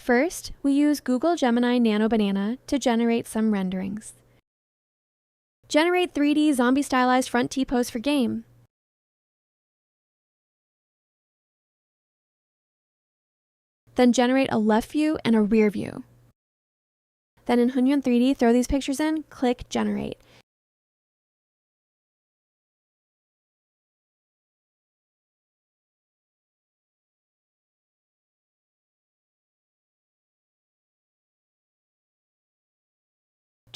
First, we use Google Gemini Nano Banana to generate some renderings. Generate 3D zombie stylized front T-pose for game. Then generate a left view and a rear view. Then in Hunyuan 3D, throw these pictures in, click Generate.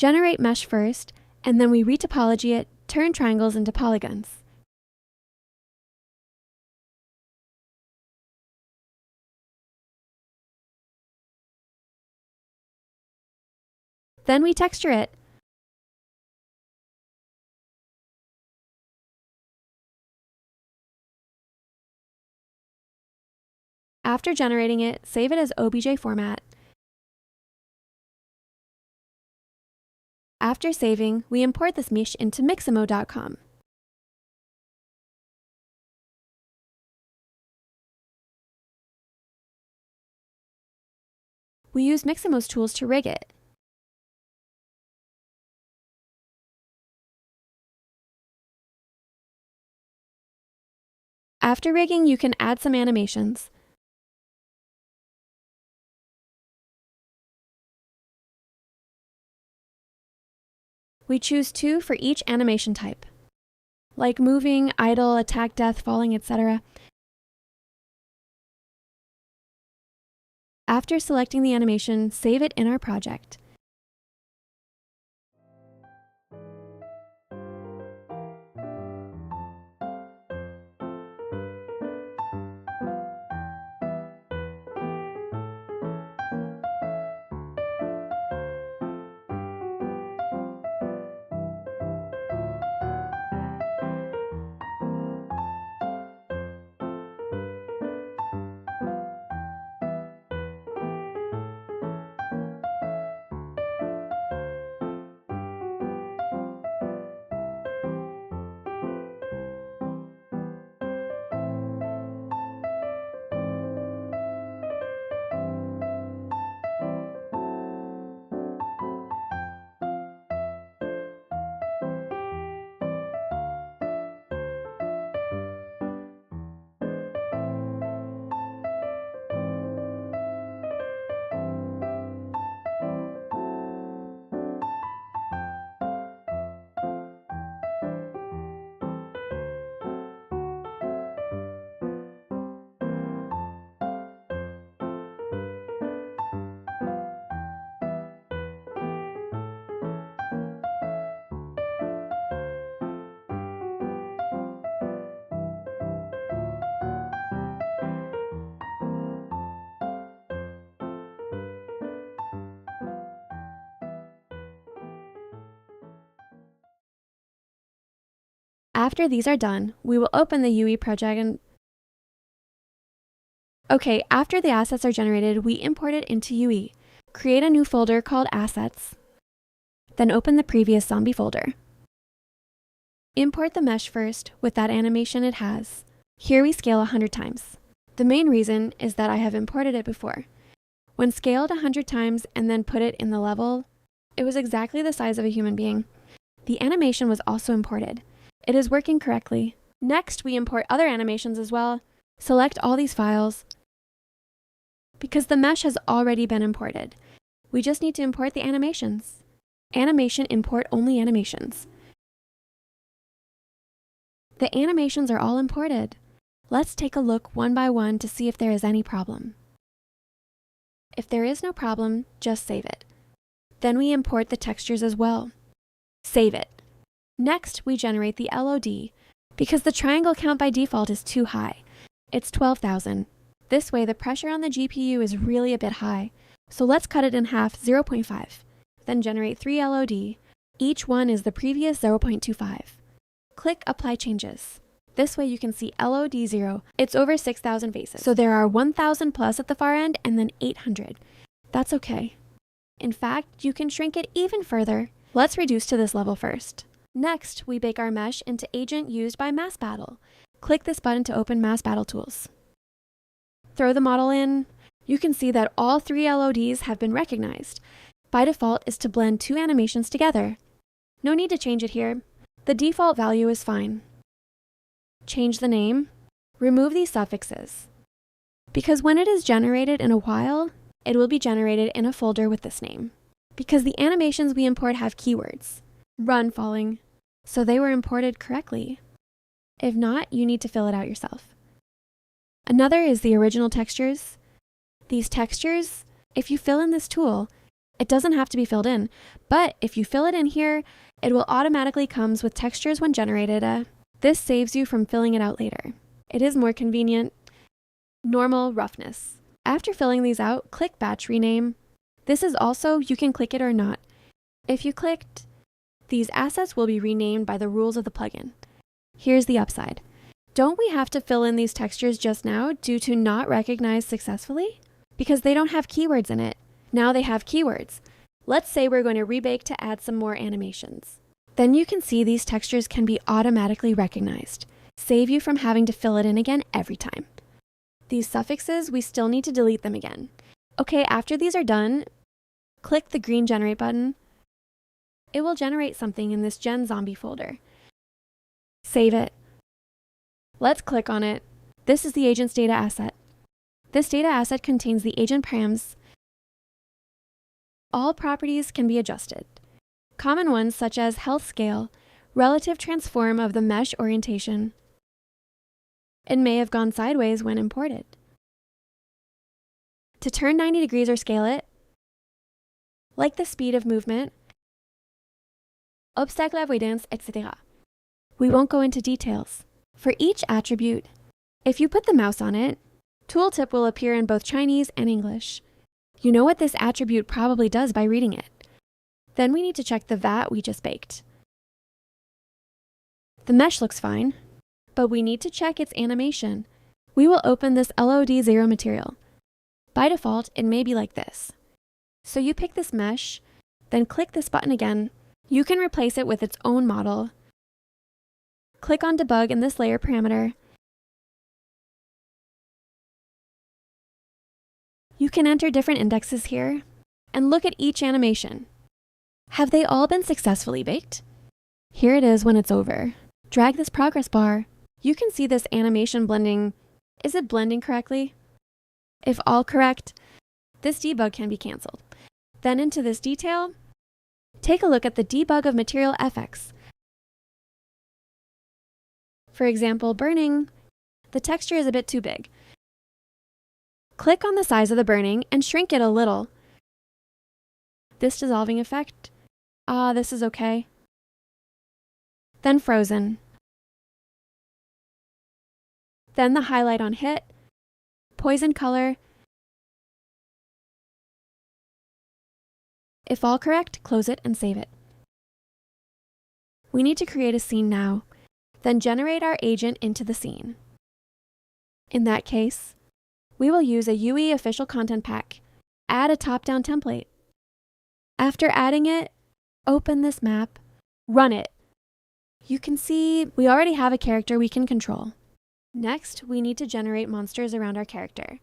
Generate mesh first, and then we retopology it, turn triangles into polygons. Then we texture it. After generating it, save it as OBJ format. After saving, we import this mesh into mixamo.com. We use Mixamo's tools to rig it. After rigging, you can add some animations. We choose 2 for each animation type, like moving, idle, attack, death, falling, etc. After selecting the animation, save it in our project. After these are done, we will open the UE project and after the assets are generated, we import it into UE. Create a new folder called Assets, then open the previous zombie folder. Import the mesh first with that animation it has. Here we scale 100 times. The main reason is that I have imported it before. When scaled 100 times and then put it in the level, it was exactly the size of a human being. The animation was also imported. It is working correctly. Next, we import other animations as well. Select all these files. Because the mesh has already been imported, we just need to import the animations. Animation import only animations. The animations are all imported. Let's take a look one by one to see if there is any problem. If there is no problem, just save it. Then we import the textures as well. Save it. Next, we generate the LOD. Because the triangle count by default is too high. It's 12,000. This way, the pressure on the GPU is really a bit high. So let's cut it in half, 0.5. Then generate 3 LOD. Each one is the previous 0.25. Click Apply Changes. This way you can see LOD 0. It's over 6,000 faces. So there are 1,000 plus at the far end and then 800. That's okay. In fact, you can shrink it even further. Let's reduce to this level first. Next, we bake our mesh into agent used by Mass Battle. Click this button to open Mass Battle tools. Throw the model in, You can see that all 3 LODs have been recognized. By default is to blend 2 animations together. No need to change it here. The default value is fine. Change the name. Remove these suffixes. Because when it is generated in a while, it will be generated in a folder with this name. Because the animations we import have keywords. Run falling. So they were imported correctly. If not, you need to fill it out yourself. Another is the original textures. These textures, if you fill in this tool, it doesn't have to be filled in, but if you fill it in here, it will automatically comes with textures when generated. This saves you from filling it out later. It is more convenient. Normal roughness. After filling these out, click Batch Rename. This is also, you can click it or not. If you clicked, these assets will be renamed by the rules of the plugin. Here's the upside. Don't we have to fill in these textures just now due to not recognized successfully? Because they don't have keywords in it. Now they have keywords. Let's say we're going to rebake to add some more animations. Then you can see these textures can be automatically recognized. Save you from having to fill it in again every time. These suffixes, we still need to delete them again. Okay, after these are done, click the green Generate button. It will generate something in this Gen Zombie folder. Save it. Let's click on it. This is the agent's data asset. This data asset contains the agent params. All properties can be adjusted. Common ones such as health scale, relative transform of the mesh orientation. It may have gone sideways when imported. To turn 90 degrees or scale it, like the speed of movement, obstacle avoidance, etc. We won't go into details. For each attribute, if you put the mouse on it, tooltip will appear in both Chinese and English. You know what this attribute probably does by reading it. Then we need to check the VAT we just baked. The mesh looks fine, but we need to check its animation. We will open this LOD0 material. By default, it may be like this. So you pick this mesh, then click this button again. You can replace it with its own model. Click on Debug in this layer parameter. You can enter different indexes here and look at each animation. Have they all been successfully baked? Here it is when it's over. Drag this progress bar. You can see this animation blending. Is it blending correctly? If all correct, this debug can be canceled. Then into this detail, take a look at the debug of material FX. For example, burning, the texture is a bit too big. Click on the size of the burning and shrink it a little. This dissolving effect, this is okay. Then frozen. Then the highlight on hit, poison color. If all correct, close it and save it. We need to create a scene now, then generate our agent into the scene. In that case, we will use a UE official content pack. Add a top-down template. After adding it, open this map, run it. You can see we already have a character we can control. Next, we need to generate monsters around our character.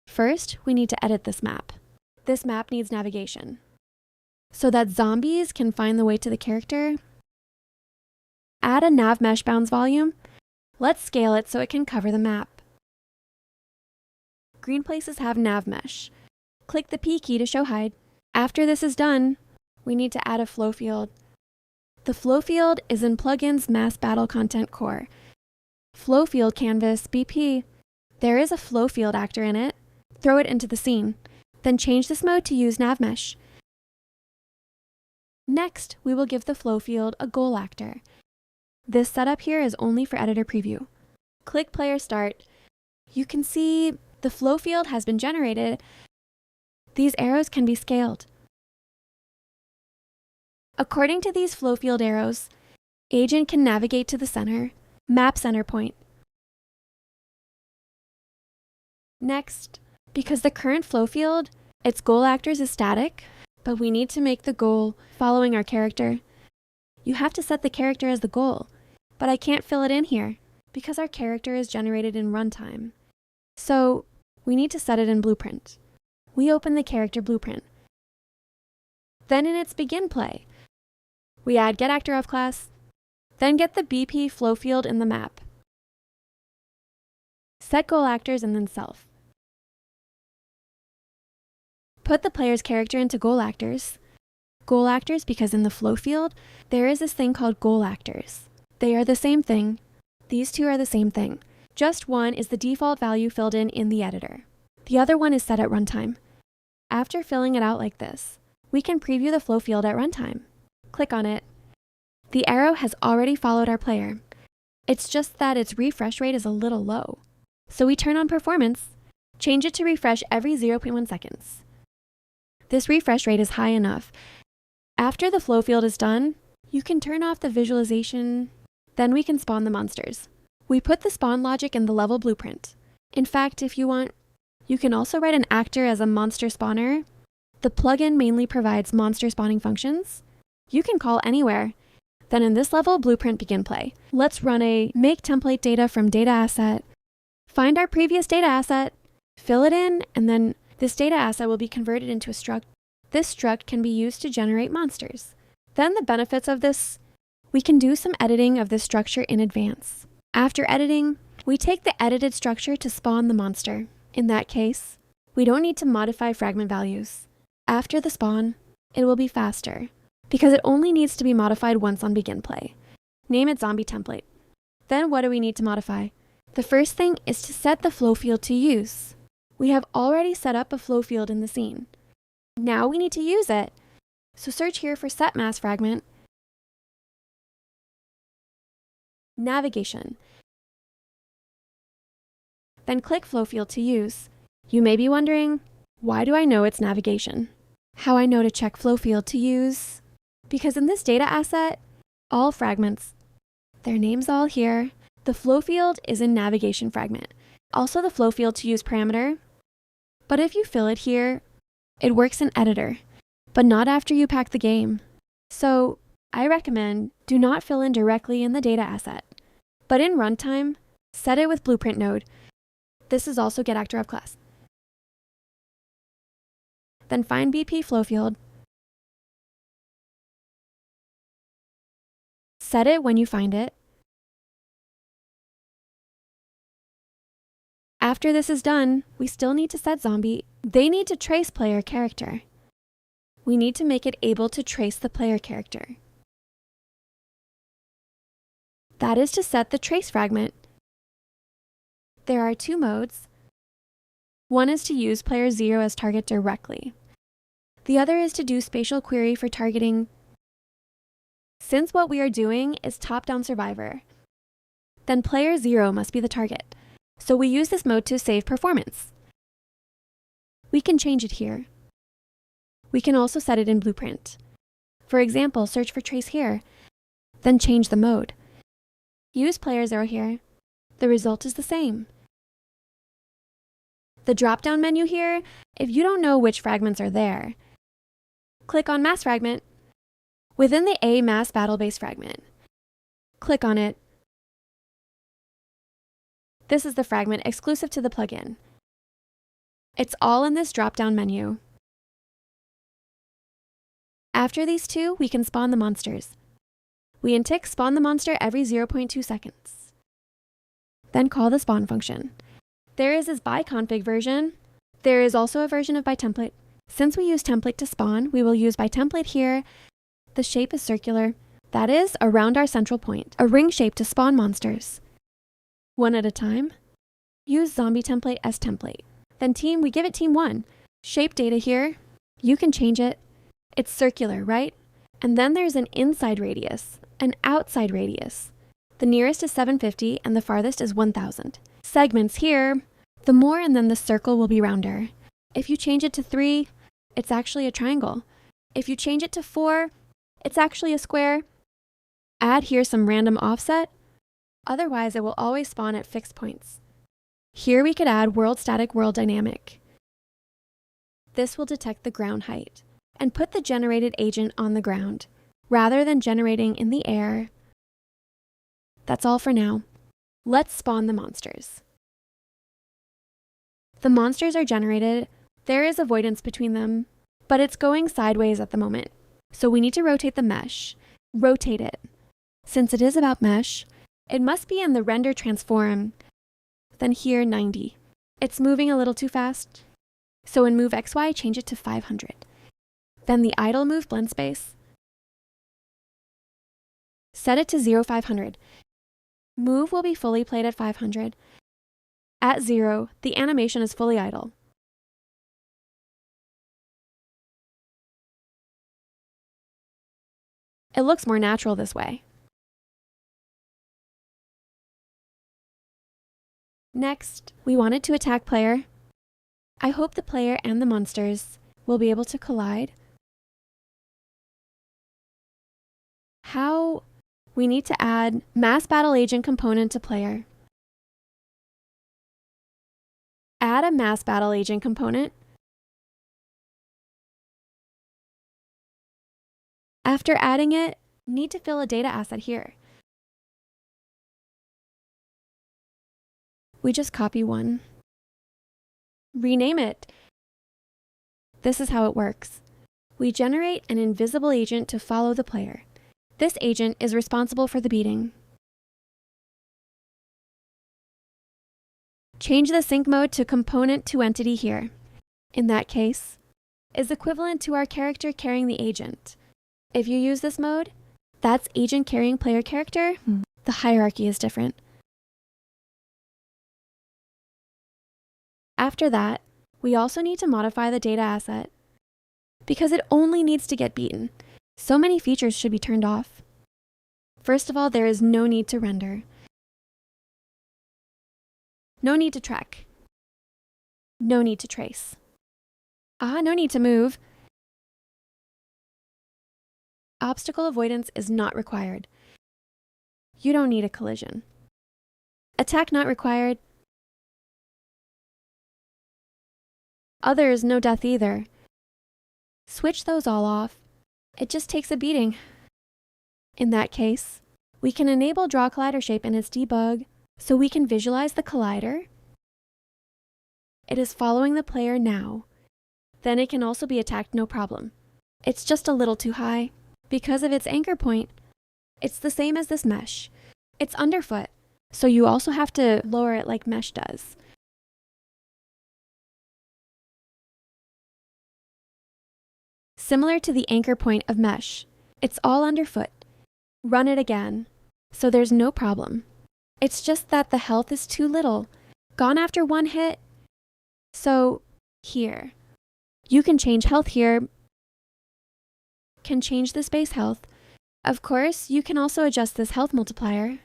First, we need to edit this map. This map needs navigation. So that zombies can find the way to the character, add a nav mesh bounds volume. Let's scale it so it can cover the map. Green places have nav mesh. Click the P key to show hide. After this is done, we need to add a flow field. The flow field is in Plugin's Mass Battle Content Core. Flow field canvas BP. There is a flow field actor in it. Throw it into the scene. Then change this mode to use nav mesh. Next, we will give the flow field a goal actor. This setup here is only for editor preview. Click player start. You can see the flow field has been generated. These arrows can be scaled. According to these flow field arrows, agent can navigate to the center, map center point. Next, because the current flow field, its goal actors is static, but we need to make the goal following our character. You have to set the character as the goal, but I can't fill it in here because our character is generated in runtime. So we need to set it in Blueprint. We open the character blueprint. Then in its begin play, we add getActorOf class, then get the BP flow field in the map. Set goal actors and then self. Put the player's character into goal actors. Goal actors because in the flow field, there is this thing called goal actors. They are the same thing. These two are the same thing. Just one is the default value filled in the editor. The other one is set at runtime. After filling it out like this, we can preview the flow field at runtime. Click on it. The arrow has already followed our player. It's just that its refresh rate is a little low. So we turn on performance, change it to refresh every 0.1 seconds. This refresh rate is high enough. After the flow field is done, you can turn off the visualization, then we can spawn the monsters. We put the spawn logic in the level blueprint. In fact, if you want, you can also write an actor as a monster spawner. The plugin mainly provides monster spawning functions. You can call anywhere. Then in this level, blueprint begin play. Let's run a make template data from data asset, find our previous data asset, fill it in, and then this data asset will be converted into a struct. This struct can be used to generate monsters. Then the benefits of this, we can do some editing of this structure in advance. After editing, we take the edited structure to spawn the monster. In that case, we don't need to modify fragment values. After the spawn, it will be faster, because it only needs to be modified once on begin play. Name it zombie template. Then what do we need to modify? The first thing is to set the flow field to use. We have already set up a flow field in the scene. Now we need to use it. So search here for set mass fragment, navigation. Then click flow field to use. You may be wondering, why do I know it's navigation? How I know to check flow field to use? Because in this data asset, all fragments, their names all here, the flow field is in navigation fragment. Also the flow field to use parameter. But if you fill it here, it works in editor, but not after you pack the game. So I recommend do not fill in directly in the data asset, but in runtime, set it with blueprint node. This is also getActorOf class. Then find BP flow field. Set it when you find it. After this is done, we still need to set zombie. They need to trace player character. We need to make it able to trace the player character. That is to set the trace fragment. There are two modes. One is to use player 0 as target directly. The other is to do spatial query for targeting. Since what we are doing is top-down survivor, then player 0 must be the target. So we use this mode to save performance. We can change it here. We can also set it in blueprint. For example, search for trace here, then change the mode. Use player 0 here. The result is the same. The drop-down menu here, if you don't know which fragments are there, click on Mass Fragment. Within the A Mass Battle Base fragment, click on it. This is the fragment exclusive to the plugin. It's all in this drop-down menu. After these two, we can spawn the monsters. We intick spawn the monster every 0.2 seconds. Then call the spawn function. There is this by config version. There is also a version of by template. Since we use template to spawn, we will use by template here. The shape is circular. That is, around our central point. A ring shape to spawn monsters. One at a time. Use zombie template as template. Then team, we give it team 1. Shape data here. You can change it. It's circular, right? And then there's an inside radius, an outside radius. The nearest is 750 and the farthest is 1000. Segments here, the more and then the circle will be rounder. If you change it to 3, it's actually a triangle. If you change it to 4, it's actually a square. Add here some random offset. Otherwise, it will always spawn at fixed points. Here we could add world static, world dynamic. This will detect the ground height and put the generated agent on the ground, rather than generating in the air. That's all for now. Let's spawn the monsters. The monsters are generated. There is avoidance between them, but it's going sideways at the moment. So we need to rotate the mesh. Rotate it. Since it is about mesh, it must be in the render transform. Then here 90. It's moving a little too fast. So in move XY, change it to 500. Then the idle move blend space. Set it to 0,500. Move will be fully played at 500. At 0, the animation is fully idle. It looks more natural this way. Next, we want it to attack player. I hope the player and the monsters will be able to collide. How? We need to add Mass Battle Agent component to player. Add a Mass Battle Agent component. After adding it, need to fill a data asset here. We just copy one. Rename it. This is how it works. We generate an invisible agent to follow the player. This agent is responsible for the beating. Change the sync mode to component to entity here. In that case, is equivalent to our character carrying the agent. If you use this mode, that's agent carrying player character. The hierarchy is different. After that, we also need to modify the data asset because it only needs to get beaten. So many features should be turned off. First of all, there is no need to render. No need to track. No need to trace. No need to move. Obstacle avoidance is not required. You don't need a collision. Attack not required. Others, no death either. Switch those all off. It just takes a beating. In that case, we can enable draw collider shape in its debug so we can visualize the collider. It is following the player now. Then it can also be attacked no problem. It's just a little too high. Because of its anchor point, it's the same as this mesh. It's underfoot, so you also have to lower it like mesh does. Similar to the anchor point of mesh, it's all underfoot. Run it again, so there's no problem. It's just that the health is too little, gone after one hit. So here, you can change health here, can change this base health. Of course, you can also adjust this health multiplier.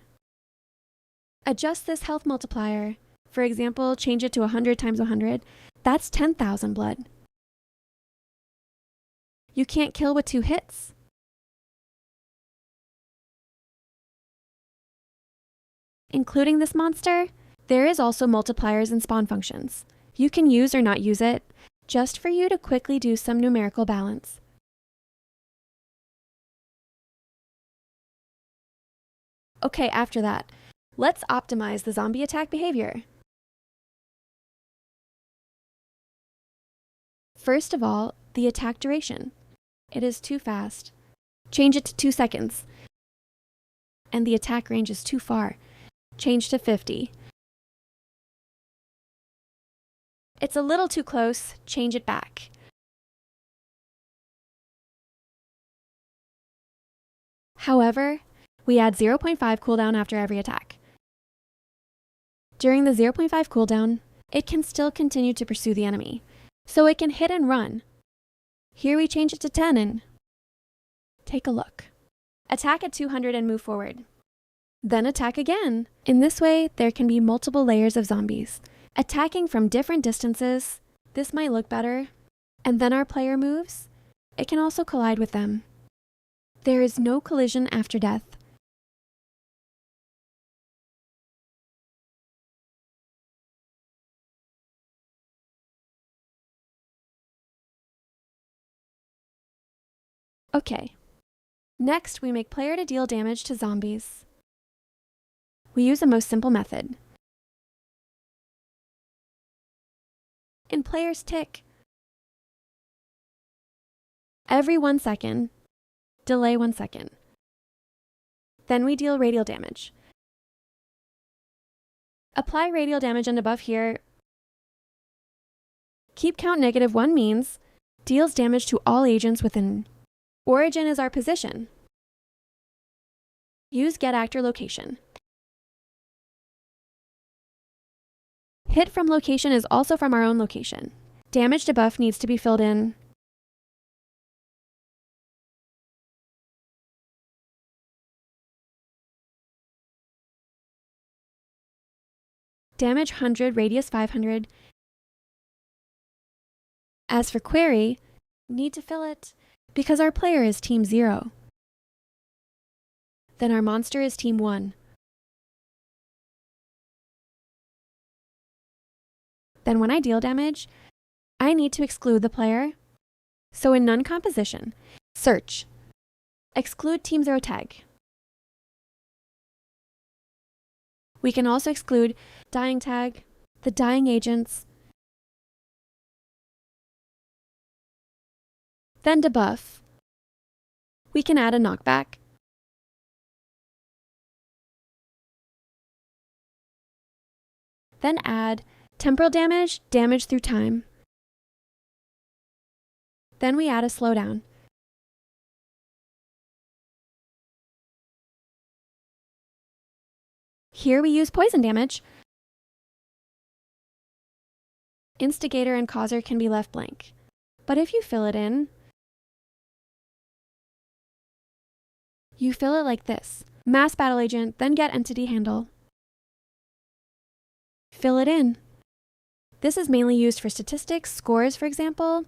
Adjust this health multiplier. For example, change it to 100 times 100. That's 10,000 blood. You can't kill with 2 hits. Including this monster, there is also multipliers and spawn functions. You can use or not use it, just for you to quickly do some numerical balance. Okay, after that, let's optimize the zombie attack behavior. First of all, the attack duration. It is too fast. Change it to 2 seconds. And the attack range is too far. Change to 50. It's a little too close. Change it back. However, we add 0.5 cooldown after every attack. During the 0.5 cooldown, it can still continue to pursue the enemy, so it can hit and run. Here we change it to 10 and take a look. Attack at 200 and move forward. Then attack again. In this way, there can be multiple layers of zombies. Attacking from different distances, this might look better. And then our player moves. It can also collide with them. There is no collision after death. Okay. Next, we make player to deal damage to zombies. We use the most simple method. in player's tick. Every 1 second, delay 1 second. Then we deal radial damage. Apply radial damage and above here. Keep count -1 means deals damage to all agents within. Origin is our position. Use get actor location. Hit from location is also from our own location. Damage debuff needs to be filled in. Damage 100, radius 500. As for query, need to fill it because our player is team 0. Then our monster is team 1. Then when I deal damage, I need to exclude the player. So in none composition, search, exclude team 0 tag. We can also exclude dying tag, the dying agents, then debuff. We can add a knockback, then add temporal damage, damage through time. Then we add a slowdown. Here we use poison damage. Instigator and causer can be left blank, but if you fill it in, you fill it like this. Mass battle agent, then get entity handle. Fill it in. This is mainly used for statistics, scores, for example.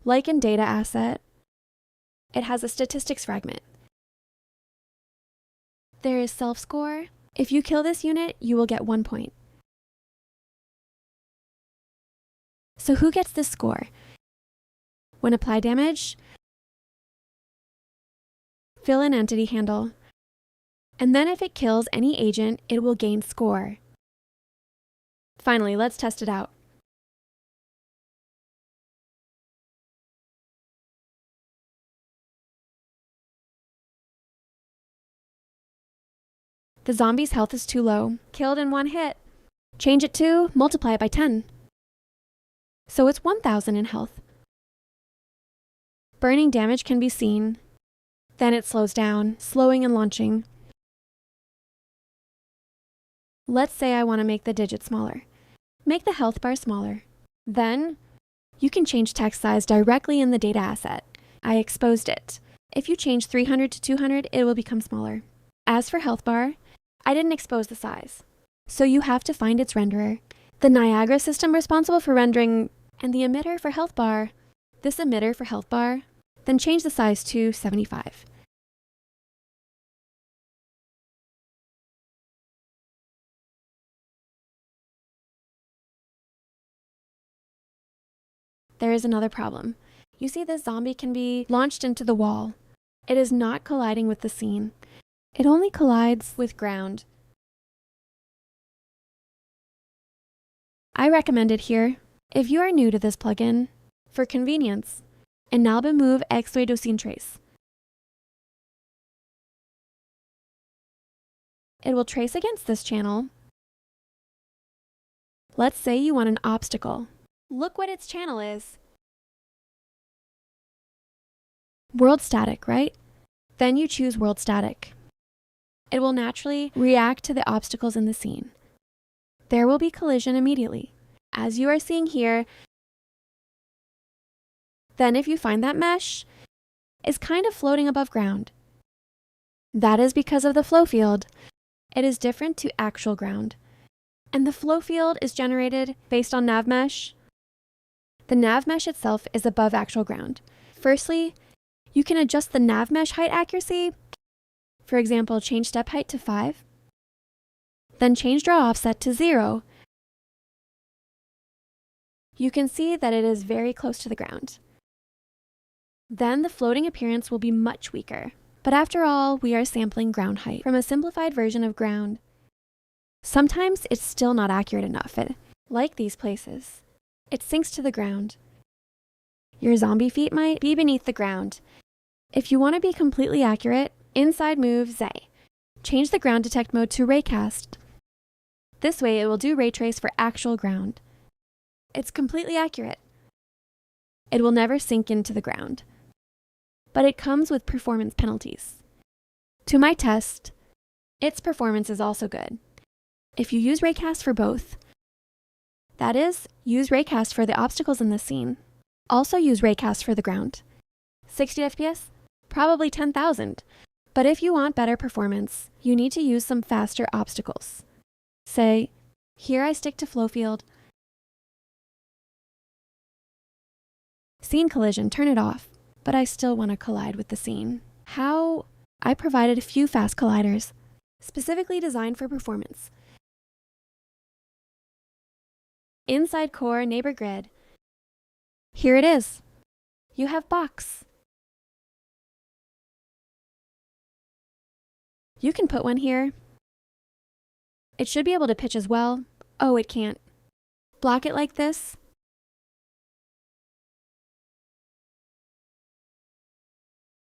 Like in data asset, it has a statistics fragment. There is self-score. If you kill this unit, you will get 1 point. So who gets this score? When apply damage, fill in entity handle. And then if it kills any agent, it will gain score. Finally, let's test it out. The zombie's health is too low. Killed in 1 hit. Change it to, multiply it by 10. So it's 1000 in health. Burning damage can be seen. Then it slows down, slowing and launching. Let's say I want to make the digit smaller. Make the health bar smaller. Then, you can change text size directly in the data asset. I exposed it. If you change 300 to 200, it will become smaller. As for health bar, I didn't expose the size. So you have to find its renderer. The Niagara system responsible for rendering, and the emitter for health bar. This emitter for health bar, then change the size to 75. There is another problem. You see this zombie can be launched into the wall. It is not colliding with the scene. It only collides with ground. I recommend it here, if you are new to this plugin, for convenience, enable move X-ray do sin trace. It will trace against this channel. Let's say you want an obstacle. Look what its channel is. World static, right? Then you choose world static. It will naturally react to the obstacles in the scene. There will be collision immediately, as you are seeing here. Then if you find that mesh is kind of floating above ground, that is because of the flow field. It is different to actual ground. And the flow field is generated based on nav mesh. The nav mesh itself is above actual ground. Firstly, you can adjust the nav mesh height accuracy. For example, change step height to 5. Then change draw offset to 0. You can see that it is very close to the ground. Then the floating appearance will be much weaker. But after all, we are sampling ground height from a simplified version of ground. Sometimes it's still not accurate enough. Like these places, it sinks to the ground. Your zombie feet might be beneath the ground. If you want to be completely accurate, inside move Z. Change the ground detect mode to raycast. This way it will do ray trace for actual ground. It's completely accurate. It will never sink into the ground. But it comes with performance penalties. To my test, its performance is also good. If you use raycast for both, that is, use raycast for the obstacles in this scene. Also use raycast for the ground. 60 FPS? Probably 10,000. But if you want better performance, you need to use some faster obstacles. Say, here I stick to flow field. Scene collision, turn it off, but I still want to collide with the scene. How? I provided a few fast colliders, specifically designed for performance. Inside core neighbor grid. Here it is. You have box. You can put one here. It should be able to pitch as well. Oh, it can't. Block it like this.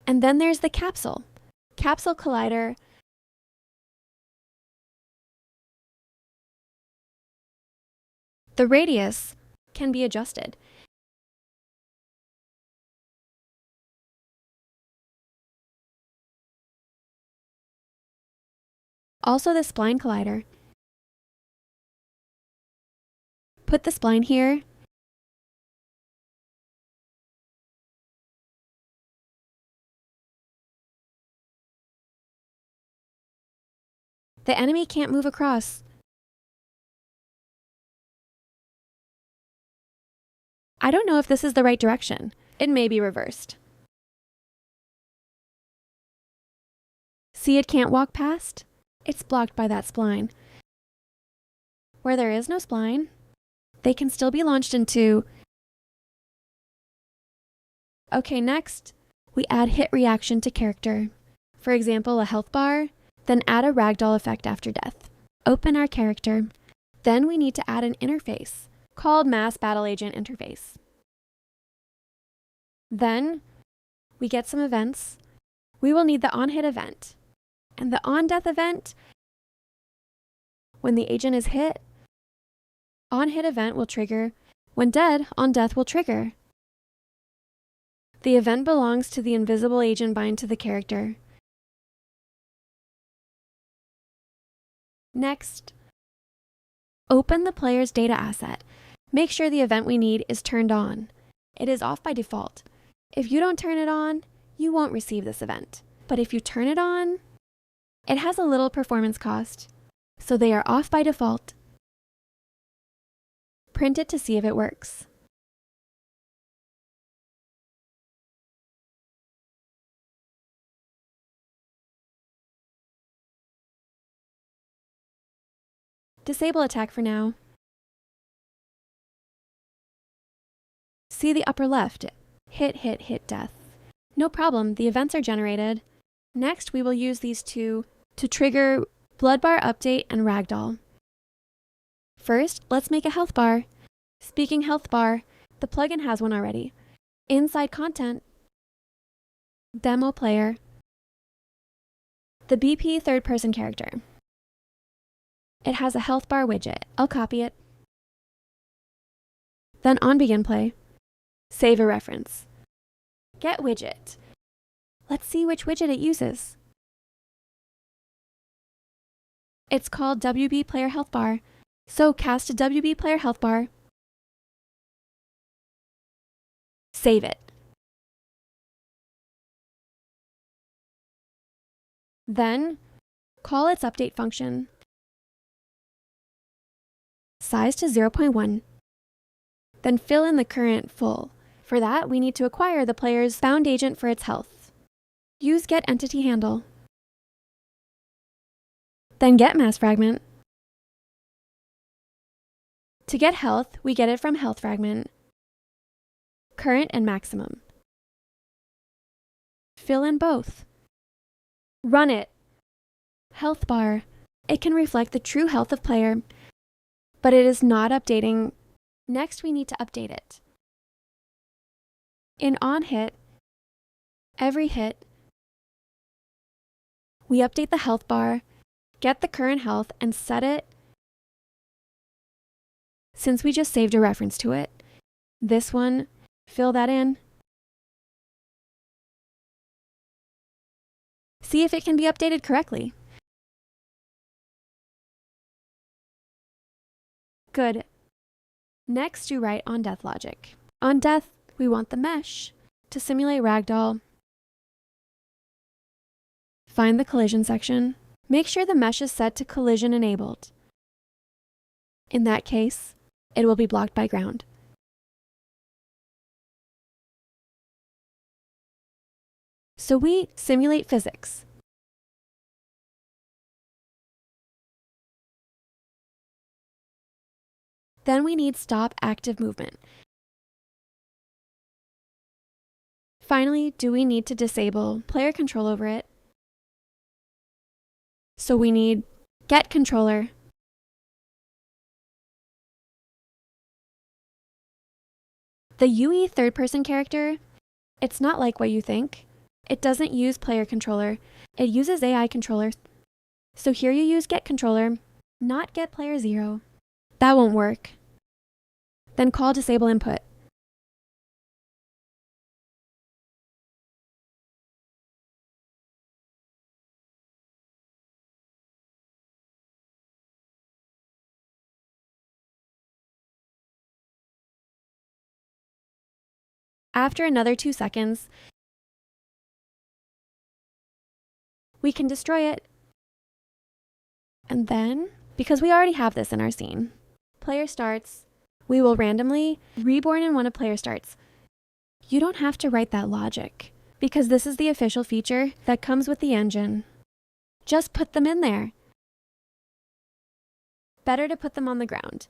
And then there's the capsule. Capsule collider. The radius can be adjusted. Also the spline collider. Put the spline here. The enemy can't move across. I don't know if this is the right direction. It may be reversed. See, it can't walk past? It's blocked by that spline. Where there is no spline, they can still be launched into. Okay, next, we add hit reaction to character. For example, a health bar, then add a ragdoll effect after death. Open our character. Then we need to add an interface called Mass Battle Agent Interface. Then we get some events. We will need the on-hit event. And the on-death event, when the agent is hit, on-hit event will trigger. When dead, on-death will trigger. The event belongs to the invisible agent bind to the character. Next, open the player's data asset. Make sure the event we need is turned on. It is off by default. If you don't turn it on, you won't receive this event. But if you turn it on, it has a little performance cost, so they are off by default. Print it to see if it works. Disable attack for now. See the upper left. Hit, hit, hit, death. No problem, the events are generated. Next, we will use these two to trigger blood bar update and ragdoll. First, let's make a health bar. Speaking health bar, the plugin has one already. Inside content, demo player, the BP third person character. It has a health bar widget. I'll copy it. Then on begin play, save a reference. Get widget. Let's see which widget it uses. It's called WB Player Health Bar. So cast a WB Player Health Bar. Save it. Then call its update function. Size to 0.1. Then fill in the current full. For that, we need to acquire the player's bound agent for its health. Use get entity handle. Then get mass fragment. To get health, we get it from health fragment. Current and maximum. Fill in both. Run it. Health bar. It can reflect the true health of player, but it is not updating. Next, we need to update it. In on hit, every hit, we update the health bar, get the current health, and set it. Since we just saved a reference to it, this one, fill that in. See if it can be updated correctly. Good. Next, do right on death logic. On death, we want the mesh to simulate ragdoll. Find the collision section. Make sure the mesh is set to collision enabled. In that case, it will be blocked by ground. So we simulate physics. Then we need stop active movement. Finally, do we need to disable player control over it? So we need get controller. The UE third-person character, it's not like what you think. It doesn't use player controller. It uses AI controller. So here you use get controller, not get player 0. That won't work. Then call disable input. After another 2 seconds, we can destroy it. And then, because we already have this in our scene, player starts, we will randomly reborn in one of player starts. You don't have to write that logic, because this is the official feature that comes with the engine. Just put them in there. Better to put them on the ground.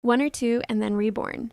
One or two, and then reborn.